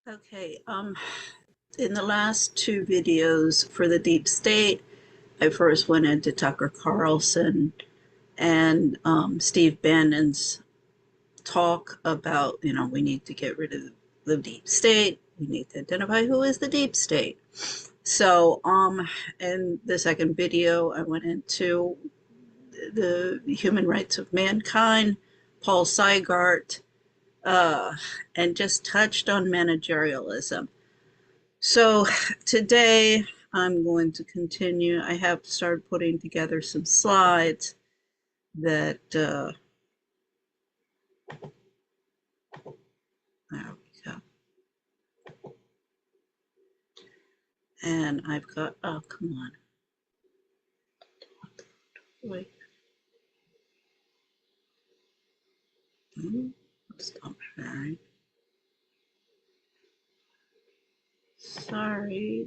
Okay, in the last two videos for the deep state, I first went into Tucker Carlson and Steve Bannon's talk about, we need to get rid of the deep state. We need to identify who is the deep state. So, in the second video, I went into the human rights of mankind, Paul Seigart, and just touched on managerialism. So today I'm going to continue. I have started putting together some slides that, there we go. And I've got, oh, come on. Wait. Stop sharing. Sorry.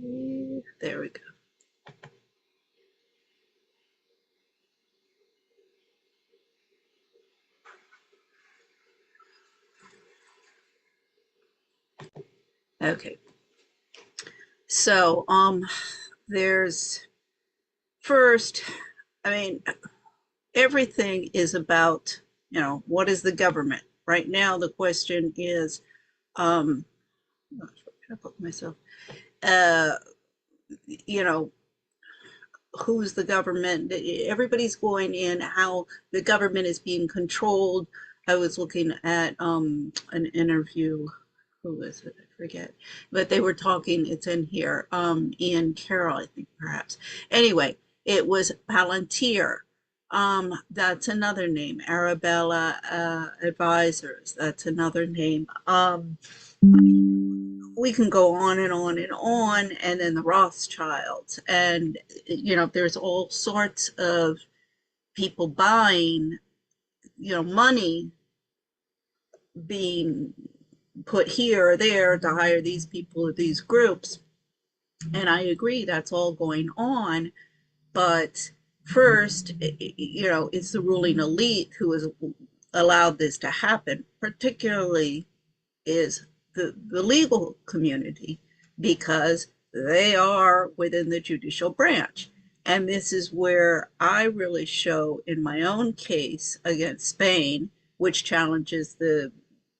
There we go. Okay. So, there's first, everything is about, what is the government? Right now, the question is, I'm not sure I put myself, uh, you know, who's the government? Everybody's going in how the government is being controlled. I was looking at an interview. Who was it? I forget. But they were talking, it's in here, Ian Carroll, I think perhaps. Anyway, it was Palantir. That's another name. Arabella Advisors, that's another name. We can go on and on and on, and then the Rothschilds, and there's all sorts of people buying, money being put here or there to hire these people or these groups. And I agree that's all going on, but first, it's the ruling elite who has allowed this to happen, particularly is the legal community, because they are within the judicial branch. And this is where I really show in my own case against Spain, which challenges the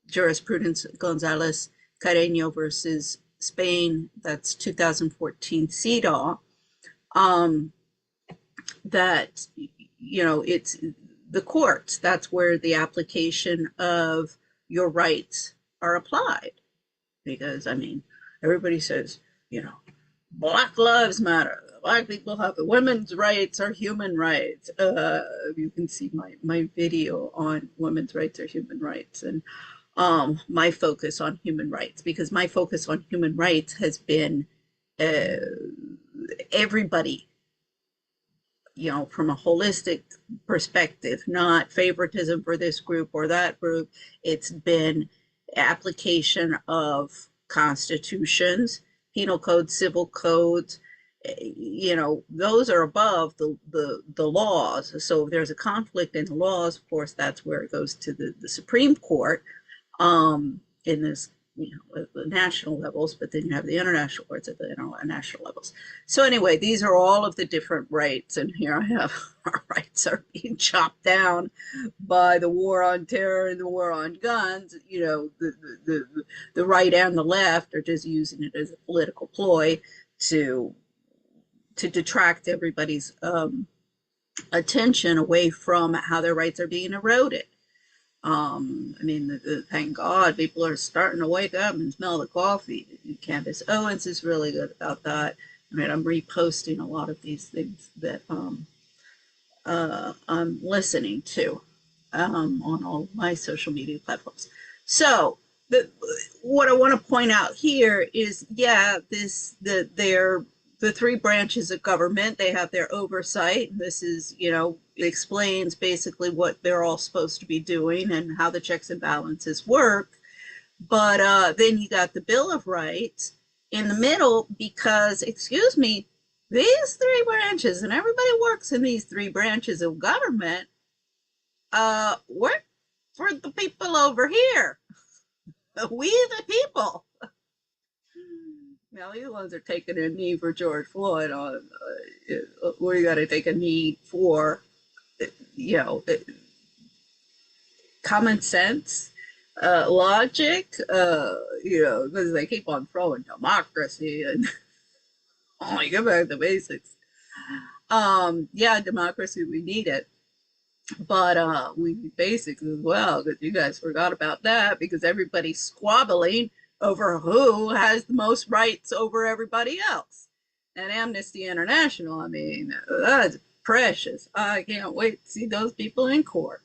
jurisprudence Gonzalez Carreño versus Spain, that's 2014 CEDAW, that, it's the courts, that's where the application of your rights are applied. Because, everybody says, Black Lives Matter. Black people have the women's rights are human rights. You can see my video on women's rights are human rights, and my focus on human rights, because my focus on human rights has been everybody, from a holistic perspective, not favoritism for this group or that group. It's been application of constitutions, penal codes, civil codes, those are above the laws. So if there's a conflict in the laws, of course, that's where it goes to the Supreme Court, in this, the national levels, but then you have the international courts at the international levels. So anyway, these are all of the different rights, and here I have our rights are being chopped down by the war on terror and the war on guns. The right and the left are just using it as a political ploy to detract everybody's attention away from how their rights are being eroded. Thank God people are starting to wake up and smell the coffee. Candace Owens is really good about that. I'm reposting a lot of these things that I'm listening to on all my social media platforms. So what I want to point out here is, they're the three branches of government. They have their oversight. This is, explains basically what they're all supposed to be doing and how the checks and balances work. But then you got the Bill of Rights in the middle, because, excuse me, these three branches, and everybody works in these three branches of government, work for the people over here. We the people. Now these ones are taking a knee for George Floyd on, we got to take a knee for, you know, common sense, logic, because they keep on throwing democracy and only get back to basics. Yeah, democracy, we need it, but we need basics as well, because you guys forgot about that because everybody's squabbling over who has the most rights over everybody else. And Amnesty International, I mean, that's precious. I can't wait to see those people in court.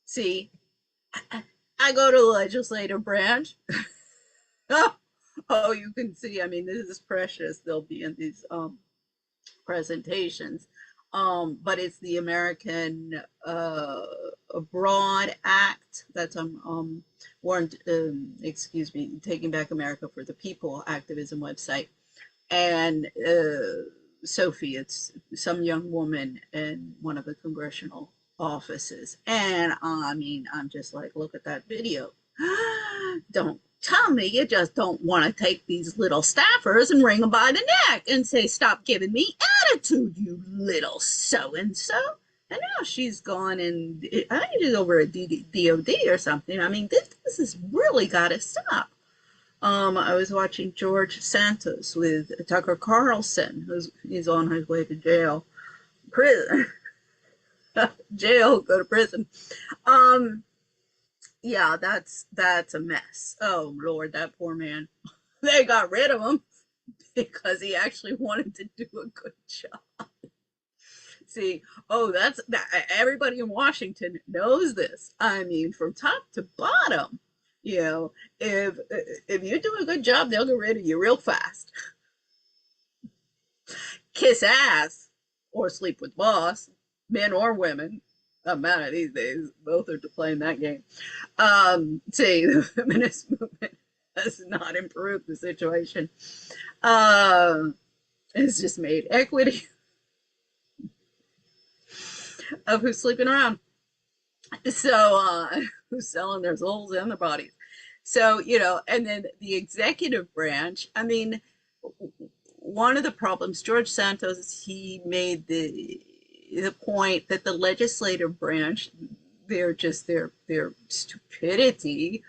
See, I go to the legislative branch. Oh, you can see, I mean, this is precious. They'll be in these presentations. But it's the American Abroad Act. That's warned, excuse me, Taking Back America for the People activism website. And Sophie, it's some young woman in one of the congressional offices. And I mean, I'm just like, look at that video. Don't tell me you just don't want to take these little staffers and wring them by the neck and say, stop giving me attitude, you little so and so. And now she's gone and I think it's over at DOD or something. I mean, this has really got to stop. I was watching George Santos with Tucker Carlson, he's on his way to jail, prison, jail, go to prison. Yeah, that's a mess. Oh Lord, that poor man. They got rid of him because he actually wanted to do a good job. See, oh, everybody in Washington knows this. I mean, from top to bottom, you know, if you do a good job, they'll get rid of you real fast. Kiss ass or sleep with boss, men or women. Doesn't matter these days. Both are playing that game. See, the feminist movement has not improved the situation. It's just made equity of who's sleeping around. So, who's selling their souls and their bodies. So, and then the executive branch, I mean, one of the problems, George Santos, he made the point that the legislative branch, they're just their stupidity.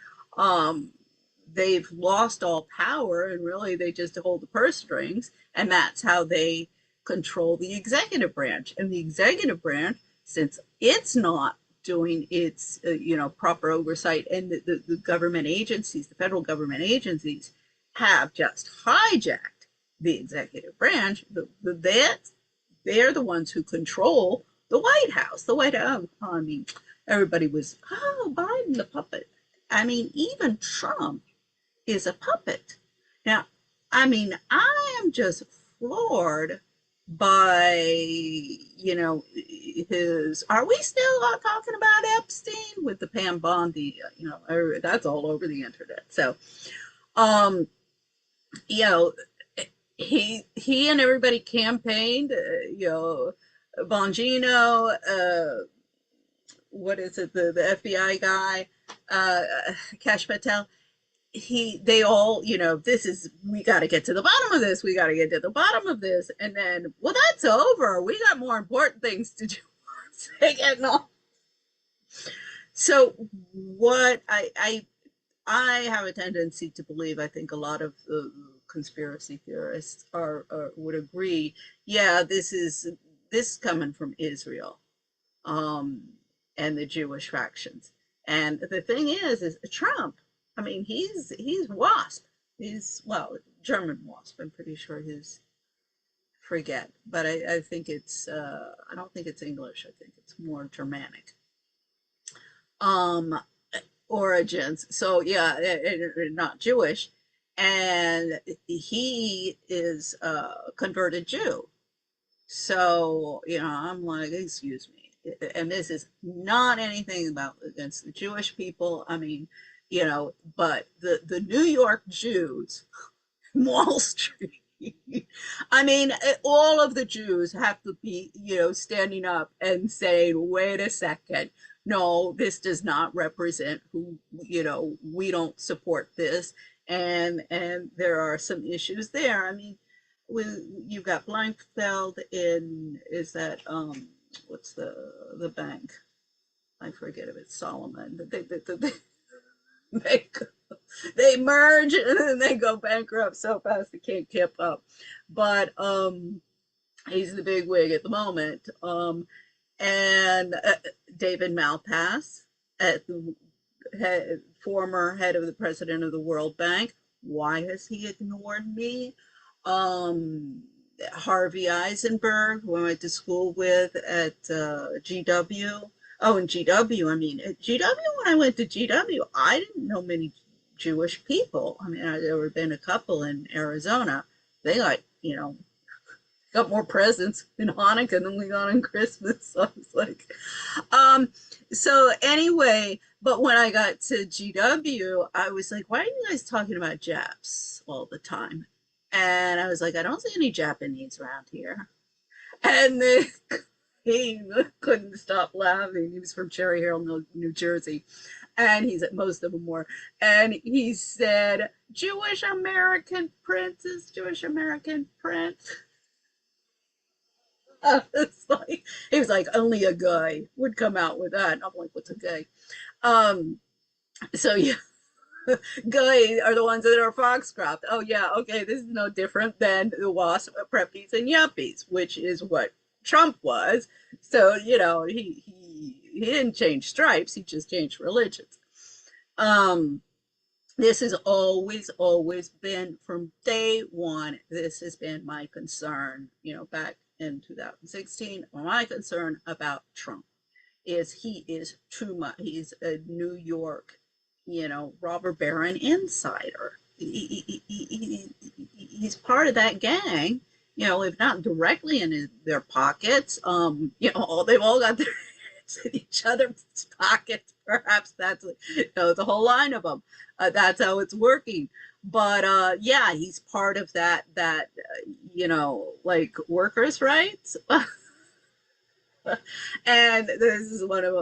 They've lost all power, and really they just hold the purse strings, and that's how they control the executive branch. And the executive branch, since it's not doing its proper oversight, and the government agencies, the federal government agencies, have just hijacked the executive branch. They're the ones who control the White House. The White House, I mean, everybody was, oh, Biden, the puppet. I mean, even Trump is a puppet. Now, I mean, I am just floored by, are we still talking about Epstein with the Pam Bondi? That's all over the internet. So, you know, he and everybody campaigned, Bongino, what is it, the FBI guy, Cash Patel, they all, we got to get to the bottom of this. We got to get to the bottom of this. And then, well, that's over. We got more important things to do. So what I have a tendency to believe, I think a lot of the conspiracy theorists would agree, yeah, this is coming from Israel, and the Jewish factions. And the thing is Trump, I mean, he's WASP. He's, well, German WASP. I'm pretty sure his, forget, but I think it's, I don't think it's English. I think it's more Germanic origins. So yeah, not Jewish. And he is a converted Jew. So, I'm like, excuse me. And this is not anything against the Jewish people. I mean, but the New York Jews, Wall Street, I mean, all of the Jews have to be, standing up and saying, wait a second, no, this does not represent who, we don't support this. and there are some issues there. I mean, with you've got Blankfeld in is that what's the bank? I forget if it's Solomon. They, they merge and then they go bankrupt so fast they can't keep up. But he's the big wig at the moment. And David Malpass, at the former head of the president of the World Bank. Why has he ignored me? Um, Harvey Eisenberg, who I went to school with at GW. Oh, and GW, I mean, at GW, when I went to GW, I didn't know many Jewish people. I mean, there had been a couple in Arizona. They got more presents in Hanukkah than we got on Christmas. So I was like, um, so anyway, but when I got to GW, I was like, why are you guys talking about Japs all the time? And I was like, I don't see any Japanese around here. And he couldn't stop laughing. He was from Cherry Hill, New Jersey. And he's at most of them were. And he said, Jewish American princes, Jewish American prince. It's like he was like only a guy would come out with that. And I'm like, what's a gay? Um, so yeah, guy are the ones that are Foxcroft. Oh yeah, okay, this is no different than the WASP, preppies, and yuppies, which is what Trump was. So he didn't change stripes; he just changed religions. Um, this has always been from day one. This has been my concern. Back in 2016, my concern about Trump is he is too much. He's a New York, robber baron insider. He's part of that gang. If not directly in their pockets, they've all got their hands in each other's pockets. Perhaps that's the whole line of them. That's how it's working. But yeah, he's part of that like workers' rights. And this is one of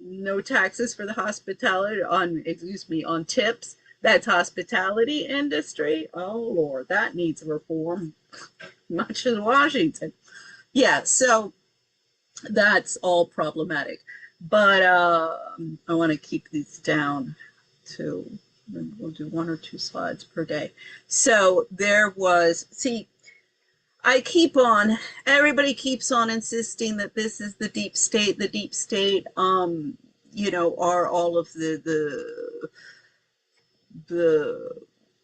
no taxes for the hospitality on tips. That's hospitality industry. Oh Lord, that needs reform. Much as Washington. Yeah, so that's all problematic. But I want to keep these down to, we'll do 1 or 2 slides per day. So there was, see, everybody keeps on insisting that this is the deep state. The deep state, are all of the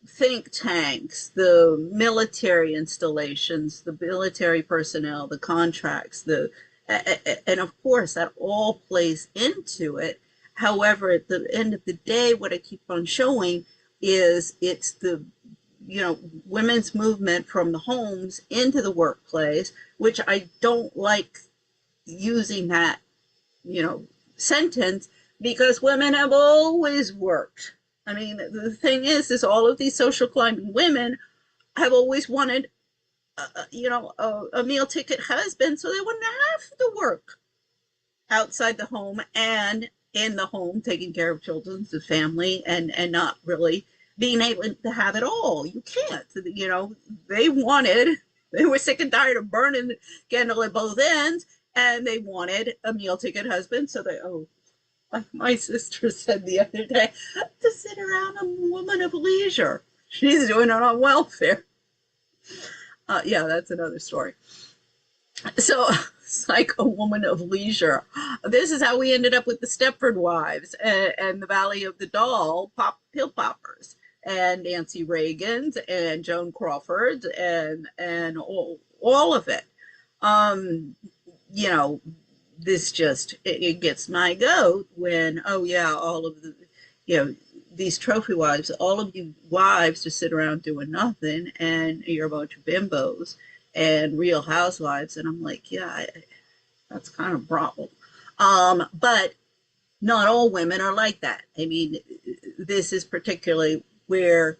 think tanks, the military installations, the military personnel, the contracts, and of course that all plays into it. However, at the end of the day, what I keep on showing is it's the women's movement from the homes into the workplace, which I don't like using that, sentence, because women have always worked. I mean, the thing is all of these social climbing women have always wanted, a meal ticket husband so they wouldn't have to work outside the home and in the home, taking care of children, the family, and not really being able to have it all. You can't. They were sick and tired of burning the candle at both ends, and they wanted a meal ticket husband. So like my sister said the other day, to sit around a woman of leisure. She's doing it on welfare. Yeah, that's another story. So it's like a woman of leisure. This is how we ended up with the Stepford Wives and the Valley of the Doll pill poppers and Nancy Reagan's and Joan Crawford's and all of it. Um, you know, this just it gets my goat when, oh yeah, all of the these trophy wives, all of you wives just sit around doing nothing, and you're a bunch of bimbos and Real Housewives, and I'm like, yeah, that's kind of a problem. But not all women are like that. I mean, this is particularly where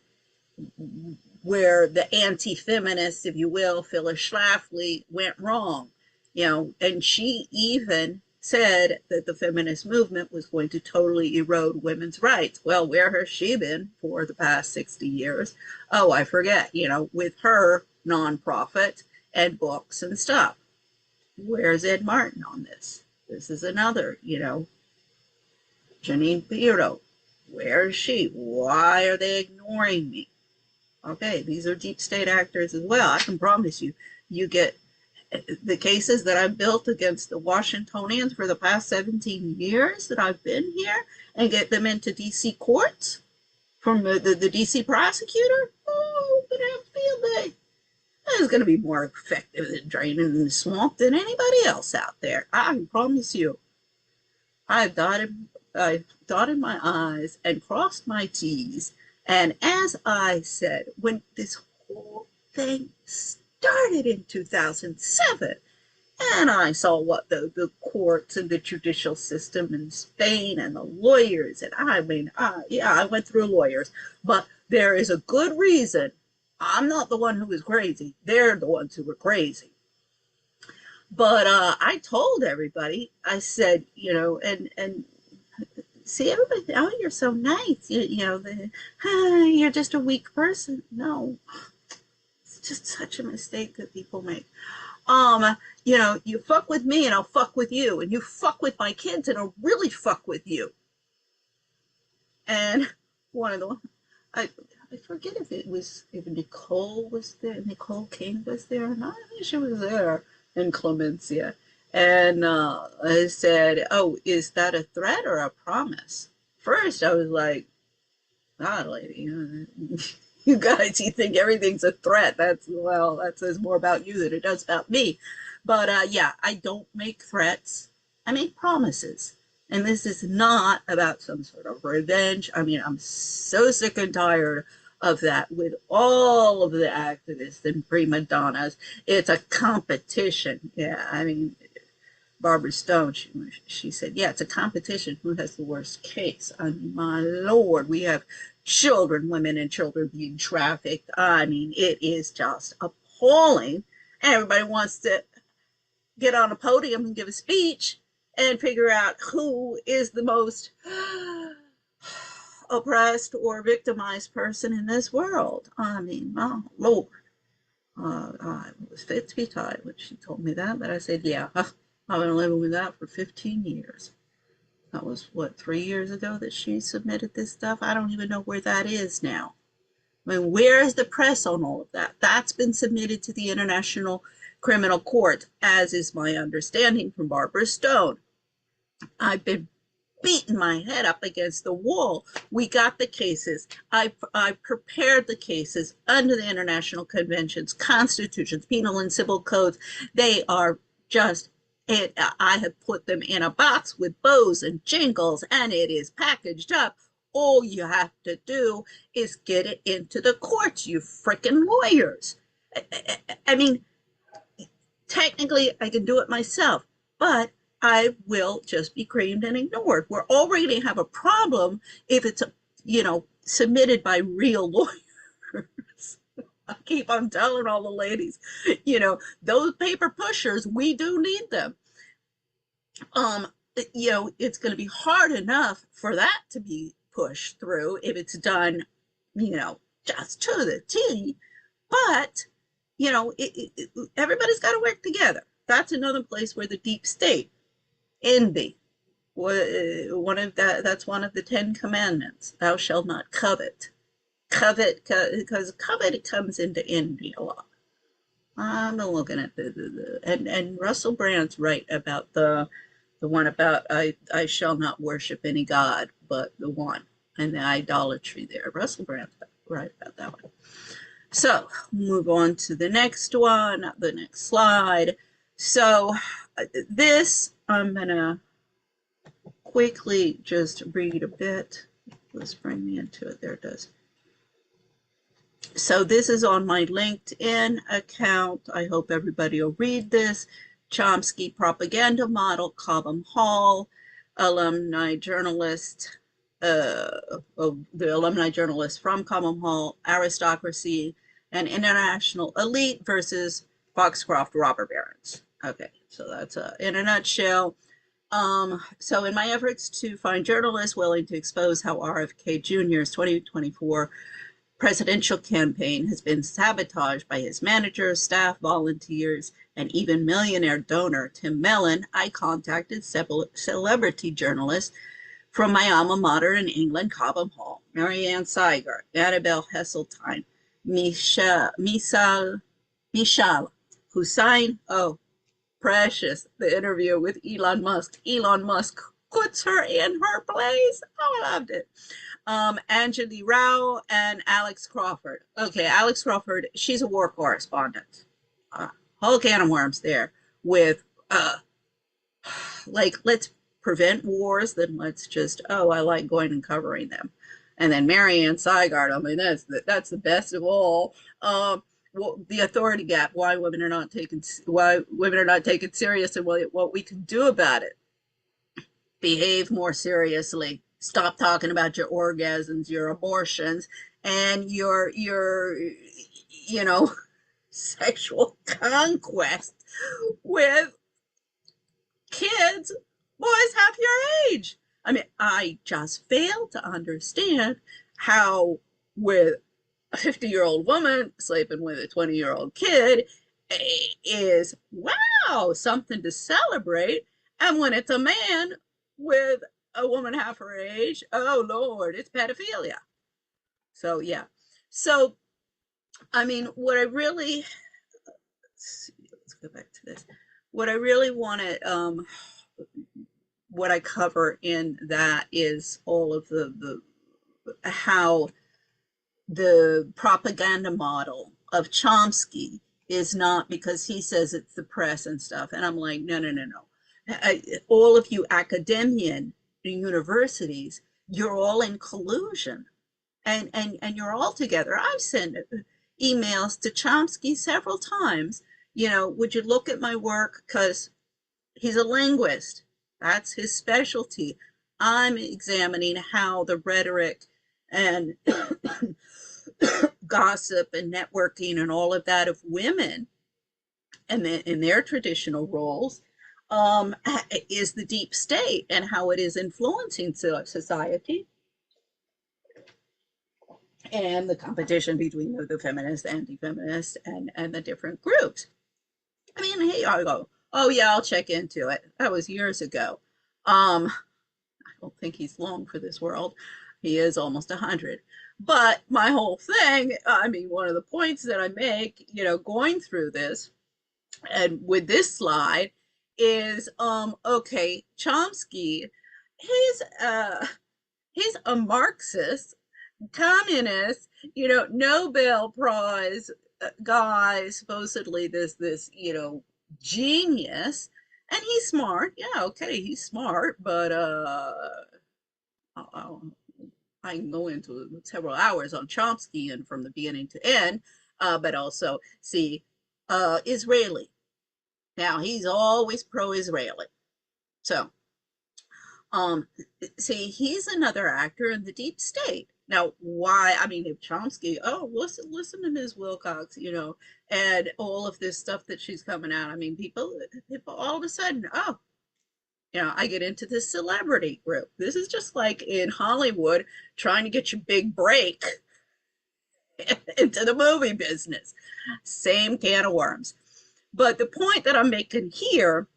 the anti-feminist, if you will, Phyllis Schlafly, went wrong. And she even said that the feminist movement was going to totally erode women's rights. Well, where has she been for the past 60 years? Oh, I forget, with her nonprofit and books and stuff. Where's Ed Martin on this? This is another, Janine Pirro. Where is she? Why are they ignoring me? Okay, these are deep state actors as well. I can promise you, you get the cases that I've built against the Washingtonians for the past 17 years that I've been here and get them into DC courts from the DC prosecutor. Oh, I'm going to have field day. That is going to be more effective than draining the swamp than anybody else out there. I can promise you. I've dotted my I's and crossed my T's. And as I said, when this whole thing started in 2007, and I saw what the courts and the judicial system in Spain and the lawyers, and I mean, yeah, I went through lawyers, but there is a good reason. I'm not the one who was crazy. They're the ones who were crazy. But I told everybody, I said, and see, everybody, oh, you're so nice. You're just a weak person. No, it's just such a mistake that people make. You fuck with me and I'll fuck with you, and you fuck with my kids and I'll really fuck with you. And one of the I forget if Nicole was there, Nicole King was there or not. I think she was there in Clemencia. And I said, "Oh, is that a threat or a promise?" First, I was like, "God, lady, you guys, you think everything's a threat. That says more about you than it does about me." But yeah, I don't make threats. I make promises. And this is not about some sort of revenge. I mean, I'm so sick and tired of that with all of the activists and prima donnas. It's a competition. Yeah, I mean, Barbara Stone, she said, yeah, it's a competition. Who has the worst case? I mean, my Lord, we have children, women and children being trafficked. I mean, it is just appalling. And everybody wants to get on a podium and give a speech and figure out who is the most oppressed or victimized person in this world. I mean, oh, Lord. I was fit to be tied when she told me that, but I said, yeah, I've been living with that for 15 years. That was, what, 3 years ago that she submitted this stuff? I don't even know where that is now. I mean, where is the press on all of that? That's been submitted to the International Criminal Court, as is my understanding from Barbara Stone. I've been beating my head up against the wall. We got the cases. I prepared the cases under the international conventions, constitutions, penal and civil codes. They are just, I have put them in a box with bows and jingles, and it is packaged up. All you have to do is get it into the courts, you freaking lawyers. I mean, technically, I can do it myself, but I will just be creamed and ignored. We're already going to have a problem if it's, submitted by real lawyers. I keep on telling all the ladies, those paper pushers, we do need them. It's going to be hard enough for that to be pushed through if it's done, just to the T. But, everybody's got to work together. That's another place where the deep state, envy, that's one of the 10 commandments. Thou shalt not covet. Covet, because covet comes into envy a lot. I'm looking at and Russell Brand's right about the one about I shall not worship any god but the one, and the idolatry there. Russell Brand's right about that one. So move on to the next one, the next slide. So this I'm gonna quickly just read a bit. Let's bring me into it. There it does. So this is on my LinkedIn account. I hope everybody will read this. Chomsky propaganda model, Cobham Hall, alumni journalist, the alumni journalist from Cobham Hall, aristocracy and international elite versus Foxcroft robber barons. Okay, so that's in a nutshell. So in my efforts to find journalists willing to expose how RFK Jr.'s 2024 presidential campaign has been sabotaged by his managers, staff, volunteers, and even millionaire donor Tim Mellon, I contacted several celebrity journalists from my alma mater in England, Cobham Hall, Marianne Seigert, Annabelle Hesseltine, Michal Hussein, oh, precious, the interview with Elon Musk. Elon Musk puts her in her place. Oh, I loved it. Anjali Rao and Alex Crawford. Okay, Alex Crawford, she's a war correspondent. Uh, whole can of worms there with like, let's prevent wars, then let's just, oh, I like going and covering them. And then Marianne Seigert, I mean, that's the best of all. Well, the authority gap, why women are not taken serious, and what we can do about it. Behave more seriously. Stop talking about your orgasms, your abortions, and you know, sexual conquest with kids, boys half your age. I mean, I just fail to understand how, with a 50-year-old woman sleeping with a 20-year-old kid, is, wow, something to celebrate. And when it's a man with a woman half her age, oh Lord, it's pedophilia. So, yeah. So, I mean, let's go back to this. What I really want to, what I cover in that is all of the how the propaganda model of Chomsky is not, because he says it's the press and stuff. And I'm like, no, no, no, no. All of you academian universities, you're all in collusion, and you're all together. I've sent emails to Chomsky several times. Would you look at my work? Because he's a linguist. That's his specialty. I'm examining how the rhetoric and gossip and networking and all of that of women and in their traditional roles is the deep state, and how it is influencing society, and the competition between the feminist, anti-feminist, and the different groups. I mean, hey, I go, oh yeah, I'll check into it. That was years ago. I don't think he's long for this world. He is almost 100. But my whole thing, I mean, one of the points that I make, going through this and with this slide is, okay, Chomsky, he's a Marxist, communist, Nobel Prize guy, supposedly this genius, and he's smart. Yeah, okay, he's smart, but I can go into several hours on Chomsky and from the beginning to end, but also see Israeli. Now he's always pro-Israeli, so um, see, he's another actor in the deep state. Now, why? I mean, if Chomsky, oh, listen to Ms. Wilcox, and all of this stuff that she's coming out. I mean, people all of a sudden, oh, I get into this celebrity group. This is just like in Hollywood trying to get your big break into the movie business. Same can of worms. But the point that I'm making here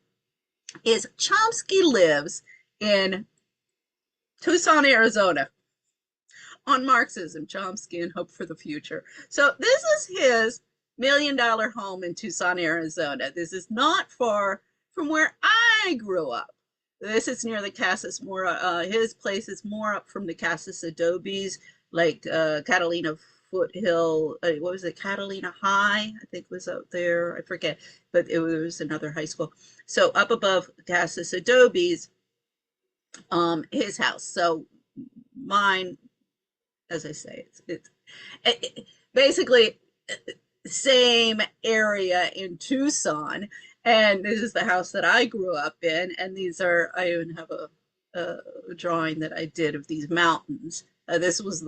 is Chomsky lives in Tucson, Arizona, on Marxism, Chomsky, and Hope for the Future. So this is his $1 million home in Tucson, Arizona. This is not far from where I grew up. This is near the Casas Mora. His place is more up from the Casas Adobes, like Catalina Foothill. What was it? Catalina High, I think, was out there. I forget, but it was another high school. So up above Casas Adobes, his house. So mine, as I say, it's basically same area in Tucson, and this is the house that I grew up in. And I even have a drawing that I did of these mountains. This was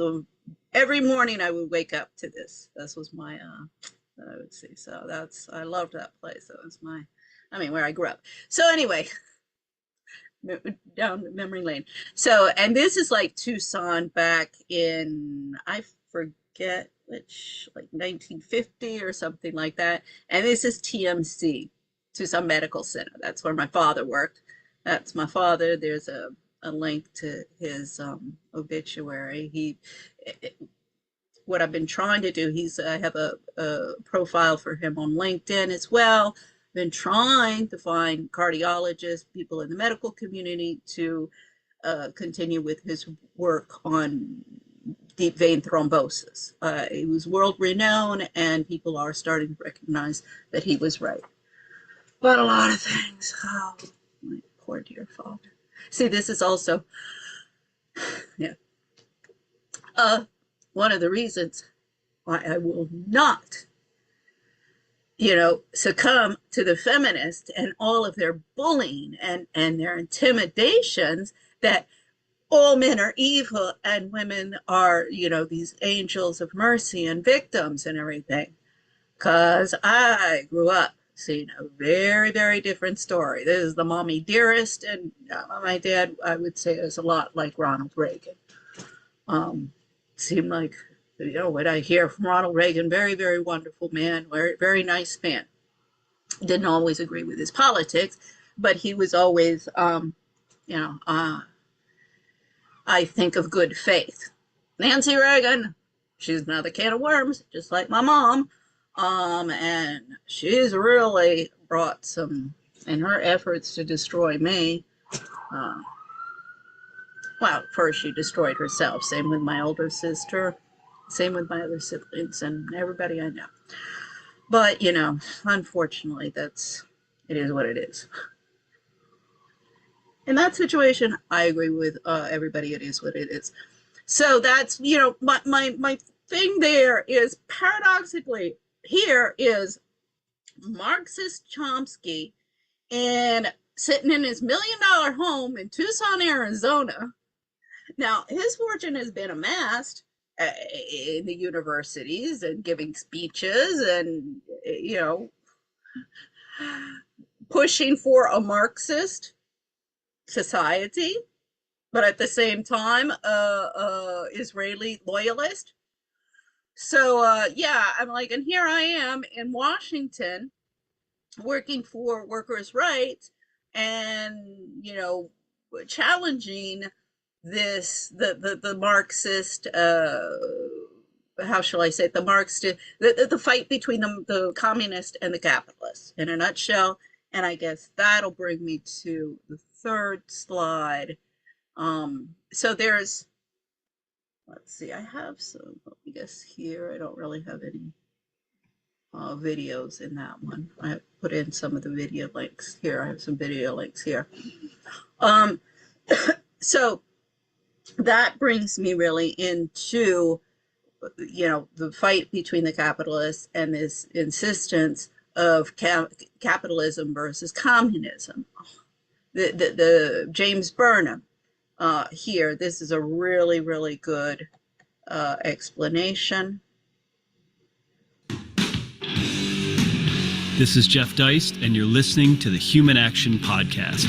every morning I would wake up to this. This was my I would see. So I loved that place. That was where I grew up. So anyway, down memory lane. So, and this is like Tucson back in, I forget which, like 1950 or something like that. And this is TMC, Tucson Medical Center. That's where my father worked. That's my father. There's a link to his obituary. What I've been trying to do, I have a profile for him on LinkedIn as well. Been trying to find cardiologists, people in the medical community to continue with his work on deep vein thrombosis. He was world renowned, and people are starting to recognize that he was right. But a lot of things, oh, my poor dear father. See, this is also, yeah, one of the reasons why I will not, succumb to the feminists and all of their bullying and their intimidations that all men are evil and women are, these angels of mercy and victims and everything. Because I grew up seeing a very, very different story. This is the mommy dearest, and my dad, I would say, is a lot like Ronald Reagan. Seemed like, what I hear from Ronald Reagan, very, very wonderful man, very, very nice man. Didn't always agree with his politics, but he was always, I think of good faith. Nancy Reagan, she's another can of worms, just like my mom. And she's really brought some, in her efforts to destroy me. Well, first she destroyed herself. Same with my older sister. Same with my other siblings and everybody I know. But, unfortunately, it is what it is. In that situation, I agree with everybody. It is what it is. So that's, my thing there is paradoxically, here is Marxist Chomsky and sitting in his $1 million home in Tucson, Arizona. Now, his fortune has been amassed in the universities and giving speeches and, pushing for a Marxist society, but at the same time, Israeli loyalist. So, yeah, I'm like, and here I am in Washington working for workers' rights and, challenging the Marxist, how shall I say it, the Marxist, the fight between the communist and the capitalist in a nutshell. And I guess that'll bring me to the third slide. So there's, let's see, I have some, I guess here, I don't really have any videos in that one. I put in some of the video links here. I have some video links here. So that brings me really into, the fight between the capitalists and this insistence of capitalism versus communism. The James Burnham here, this is a really, really good explanation. This is Jeff Deist, and you're listening to the Human Action Podcast.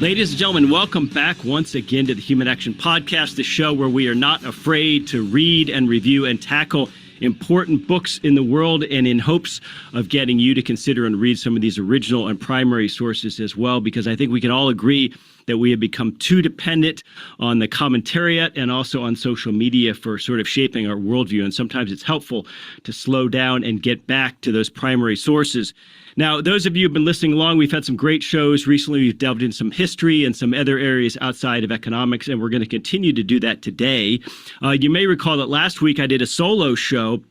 Ladies and gentlemen, welcome back once again to the Human Action Podcast, the show where we are not afraid to read and review and tackle important books in the world, and in hopes of getting you to consider and read some of these original and primary sources as well, because I think we can all agree that we have become too dependent on the commentariat and also on social media for sort of shaping our worldview. And sometimes it's helpful to slow down and get back to those primary sources. Now, those of you who've been listening along, we've had some great shows. Recently, we've delved into some history and some other areas outside of economics, and we're going to continue to do that today. You may recall that last week I did a solo show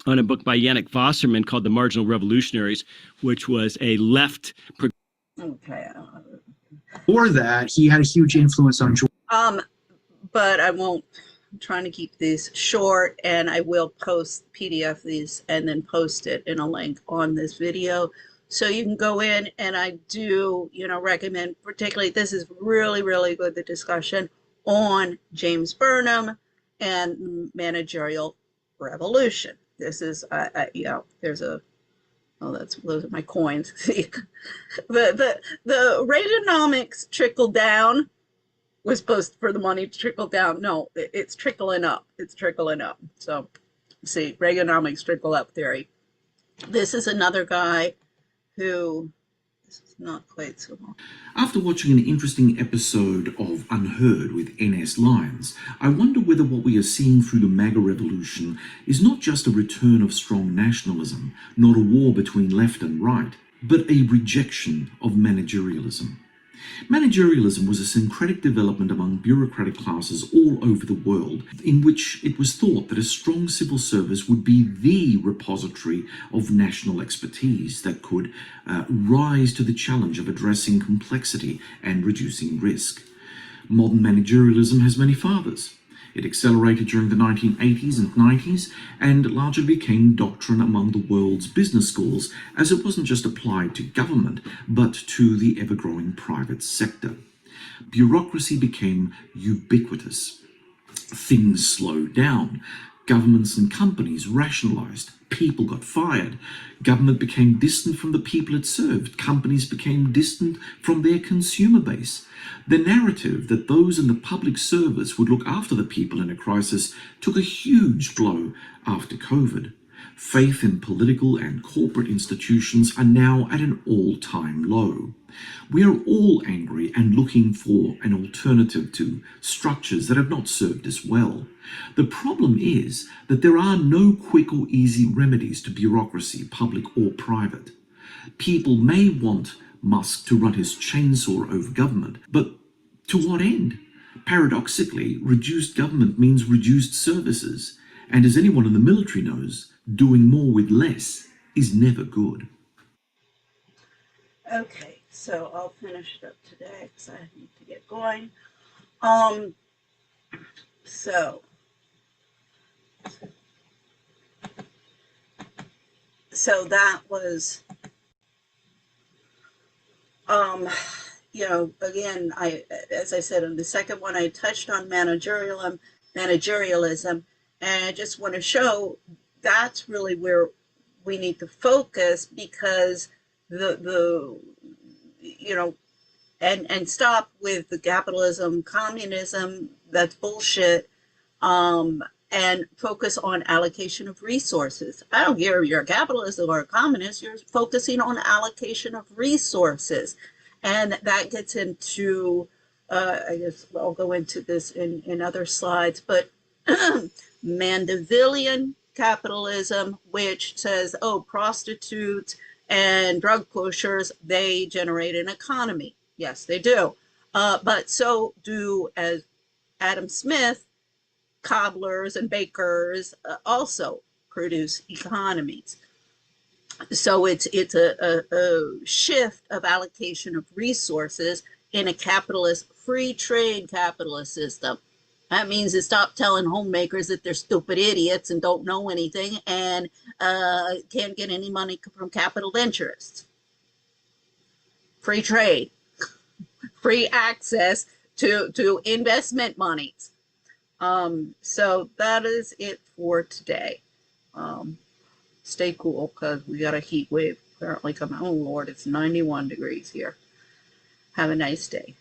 on a book by Yannick Wasserman called The Marginal Revolutionaries, which was a left... Okay. For that, he had a huge influence on George. But I won't. I'm trying to keep these short, and I will post PDF these and then post it in a link on this video. So you can go in, and I do, recommend, particularly, this is really, really good, the discussion on James Burnham and managerial revolution. This is, there's a Oh, those are my coins. See, the Reaganomics trickle down was supposed for the money to trickle down. No, it's trickling up. It's trickling up. So, see, Reaganomics trickle up theory. This is another guy who this is not quite so long. After watching an interesting episode of Unheard with N.S. Lyons, I wonder whether what we are seeing through the MAGA revolution is not just a return of strong nationalism, not a war between left and right, but a rejection of managerialism. Managerialism was a syncretic development among bureaucratic classes all over the world, in which it was thought that a strong civil service would be the repository of national expertise that could rise to the challenge of addressing complexity and reducing risk. Modern managerialism has many fathers. It accelerated during the 1980s and 90s and largely became doctrine among the world's business schools, as it wasn't just applied to government, but to the ever-growing private sector. Bureaucracy became ubiquitous. Things slowed down. Governments and companies rationalized. People got fired. Government became distant from the people it served. Companies became distant from their consumer base. The narrative that those in the public service would look after the people in a crisis took a huge blow after COVID. Faith in political and corporate institutions are now at an all-time low. We are all angry and looking for an alternative to structures that have not served us well. The problem is that there are no quick or easy remedies to bureaucracy, public or private. People may want Musk to run his chainsaw over government, but to what end? Paradoxically, reduced government means reduced services, and as anyone in the military knows, doing more with less is never good. Okay, so I'll finish it up today because I need to get going. Um, so that was again, as I said, on the second one, I touched on managerialism, and I just want to show that's really where we need to focus, because the and stop with the capitalism, communism, that's bullshit, and focus on allocation of resources. I don't care if you're a capitalist or a communist, you're focusing on allocation of resources. And that gets into, I guess I'll go into this in other slides, but Mandevillian capitalism, which says, oh, prostitutes and drug pushers, they generate an economy. Yes, they do. But so do, as Adam Smith, cobblers and bakers also produce economies. So it's a shift of allocation of resources in a capitalist, free trade capitalist system. That means to stop telling homemakers that they're stupid idiots and don't know anything and can't get any money from capital interests. Free trade, free access to investment monies. So that is it for today. Stay cool because we got a heat wave apparently coming. Oh Lord, it's 91 degrees here. Have a nice day.